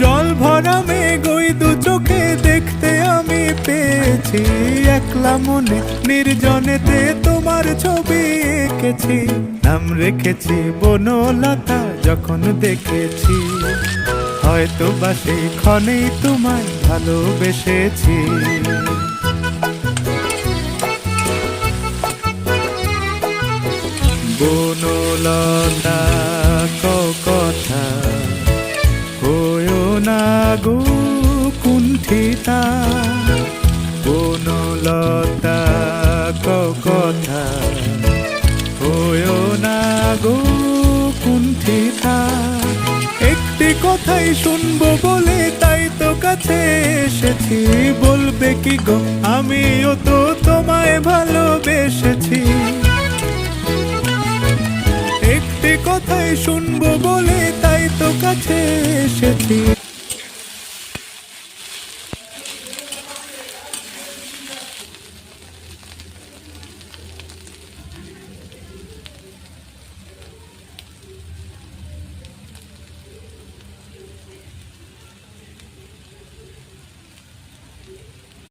জল ভরা মেঘ ওই দু চোখে দেখতে আমি পেয়েছি, একলা মনে নির্জনেতে তোমার ছবি এঁকেছি। নাম রেখেছি বনলতা যখন দেখেছি, হয়তো বা সেই ক্ষণেই তোমায় ভালোবেসেছি। বনলতা কথা হয়ো না গো কুণ্ঠিতা, বনলতা কথা হয়ো না গো কুণ্ঠিতা। একটি কথাই শুনবো বলে তাই তো কাছে এসেছি, বলবে কি গো আমিও তো তোমায় ভালোবেসেছি। একটি কথাই শুনবো বলে তাই তো কাছে এসেছি।